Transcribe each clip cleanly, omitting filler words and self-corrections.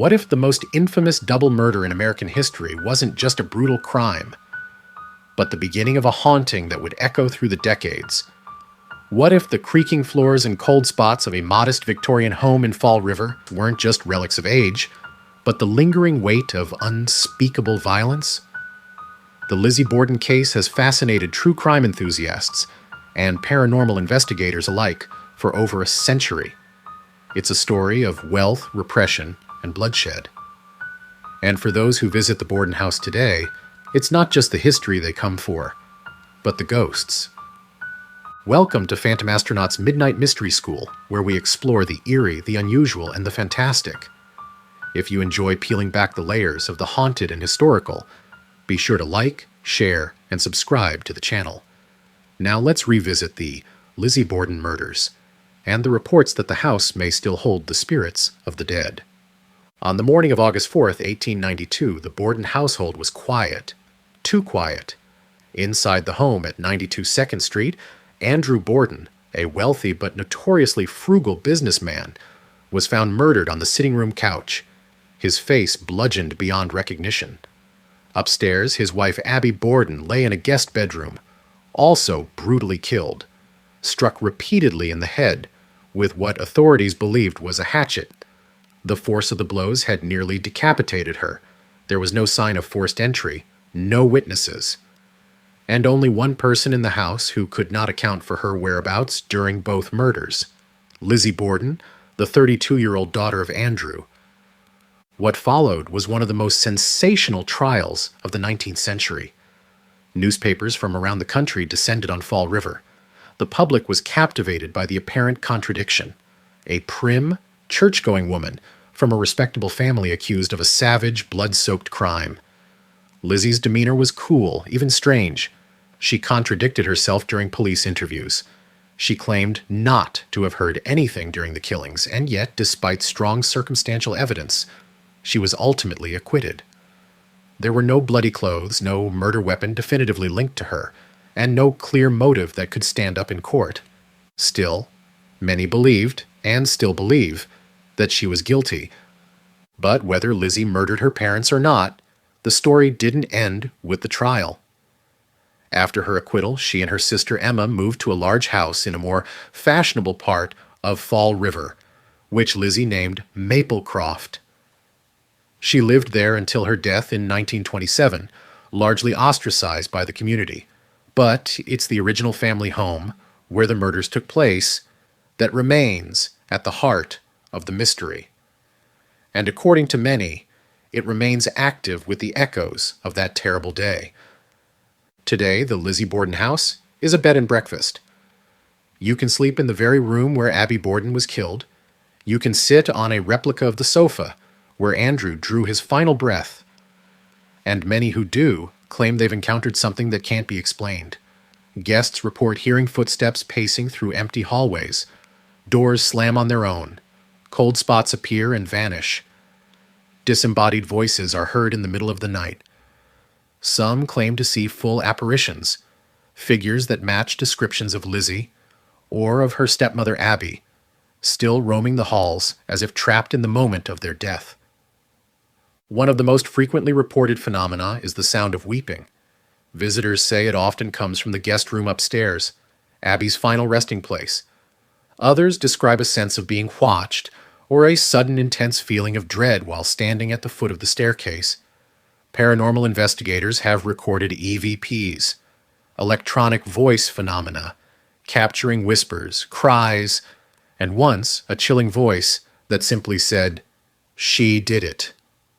What if the most infamous double murder in American history wasn't just a brutal crime, but the beginning of a haunting that would echo through the decades? What if the creaking floors and cold spots of a modest Victorian home in Fall River weren't just relics of age, but the lingering weight of unspeakable violence? The Lizzie Borden case has fascinated true crime enthusiasts and paranormal investigators alike for over a century. It's a story of wealth, repression, and bloodshed. And for those who visit the Borden house today, it's not just the history they come for, but the ghosts. Welcome to Phantom Astronaut's Midnight Mystery School, where we explore the eerie, the unusual, and the fantastic. If you enjoy peeling back the layers of the haunted and historical, be sure to like, share, and subscribe to the channel. Now let's revisit the Lizzie Borden murders, and the reports that the house may still hold the spirits of the dead. On the morning of August 4th, 1892, the Borden household was quiet. Too quiet. Inside the home at 92 2nd Street, Andrew Borden, a wealthy but notoriously frugal businessman, was found murdered on the sitting room couch, his face bludgeoned beyond recognition. Upstairs, his wife Abby Borden lay in a guest bedroom, also brutally killed, struck repeatedly in the head with what authorities believed was a hatchet. The force of the blows had nearly decapitated her. There was no sign of forced entry, no witnesses, and only one person in the house who could not account for her whereabouts during both murders: Lizzie Borden, the 32-year-old daughter of Andrew. What followed was one of the most sensational trials of the 19th century. Newspapers from around the country descended on Fall River. The public was captivated by the apparent contradiction. A prim, church-going woman from a respectable family accused of a savage, blood-soaked crime. Lizzie's demeanor was cool, even strange. She contradicted herself during police interviews. She claimed not to have heard anything during the killings, and yet, despite strong circumstantial evidence, she was ultimately acquitted. There were no bloody clothes, no murder weapon definitively linked to her, and no clear motive that could stand up in court. Still, many believed, and still believe, that she was guilty. But whether Lizzie murdered her parents or not, the story didn't end with the trial. After her acquittal, she and her sister Emma moved to a large house in a more fashionable part of Fall River, which Lizzie named Maplecroft. She lived there until her death in 1927, largely ostracized by the community. But it's the original family home, where the murders took place, that remains at the heart of the mystery. And according to many, it remains active with the echoes of that terrible day. Today, the Lizzie Borden house is a bed and breakfast. You can sleep in the very room where Abby Borden was killed. You can sit on a replica of the sofa where Andrew drew his final breath. And many who do claim they've encountered something that can't be explained. Guests report hearing footsteps pacing through empty hallways. Doors slam on their own. Cold spots appear and vanish. Disembodied voices are heard in the middle of the night. Some claim to see full apparitions, figures that match descriptions of Lizzie or of her stepmother Abby, still roaming the halls as if trapped in the moment of their death. One of the most frequently reported phenomena is the sound of weeping. Visitors say it often comes from the guest room upstairs, Abby's final resting place. Others describe a sense of being watched or a sudden intense feeling of dread while standing at the foot of the staircase. Paranormal investigators have recorded EVPs, electronic voice phenomena, capturing whispers, cries, and once a chilling voice that simply said, "She did it."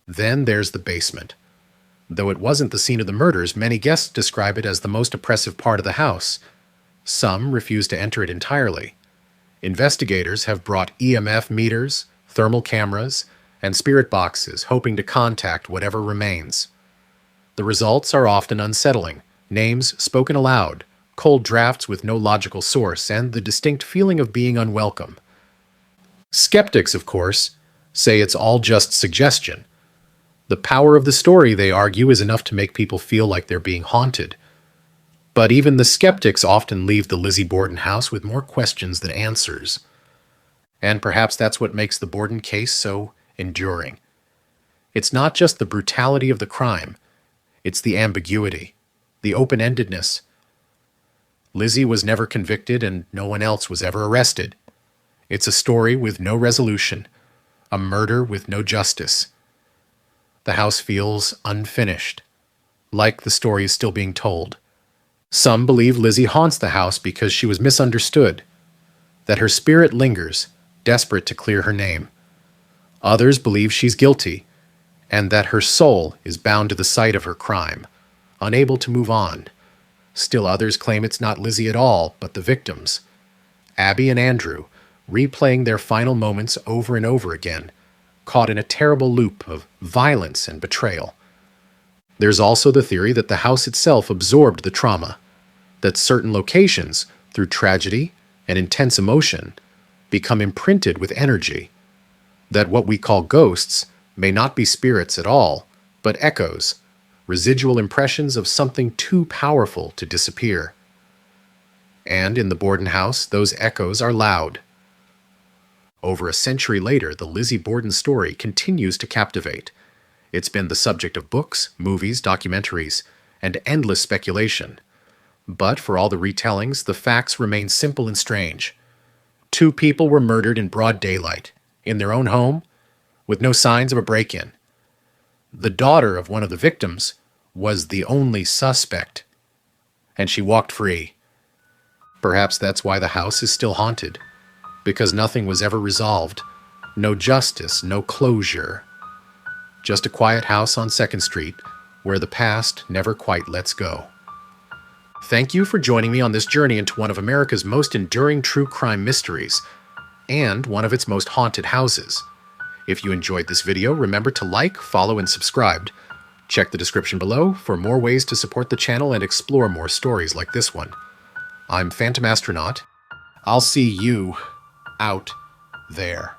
Then there's the basement. Though it wasn't the scene of the murders, many guests describe it as the most oppressive part of the house. Some refuse to enter it entirely. Investigators have brought EMF meters, thermal cameras, and spirit boxes, hoping to contact whatever remains. The results are often unsettling: names spoken aloud, cold drafts with no logical source, and the distinct feeling of being unwelcome. Skeptics, of course, say it's all just suggestion. The power of the story, they argue, is enough to make people feel like they're being haunted. But even the skeptics often leave the Lizzie Borden house with more questions than answers. And perhaps that's what makes the Borden case so enduring. It's not just the brutality of the crime, it's the ambiguity, the open-endedness. Lizzie was never convicted and no one else was ever arrested. It's a story with no resolution, a murder with no justice. The house feels unfinished, like the story is still being told. Some believe Lizzie haunts the house because she was misunderstood, that her spirit lingers, desperate to clear her name. Others believe she's guilty, and that her soul is bound to the site of her crime, unable to move on. Still others claim it's not Lizzie at all, but the victims, Abby and Andrew, replaying their final moments over and over again, caught in a terrible loop of violence and betrayal. There's also the theory that the house itself absorbed the trauma, that certain locations, through tragedy and intense emotion, become imprinted with energy, that what we call ghosts may not be spirits at all, but echoes, residual impressions of something too powerful to disappear. And in the Borden house, those echoes are loud. Over a century later, the Lizzie Borden story continues to captivate. It's been the subject of books, movies, documentaries, and endless speculation. But for all the retellings, the facts remain simple and strange. 2 people were murdered in broad daylight, in their own home, with no signs of a break-in. The daughter of one of the victims was the only suspect, and she walked free. Perhaps that's why the house is still haunted, because nothing was ever resolved. No justice, no closure. Just a quiet house on 2nd Street where the past never quite lets go. Thank you for joining me on this journey into one of America's most enduring true crime mysteries, and one of its most haunted houses. If you enjoyed this video, remember to like, follow, and subscribe. Check the description below for more ways to support the channel and explore more stories like this one. I'm Phantom Astronaut. I'll see you out there.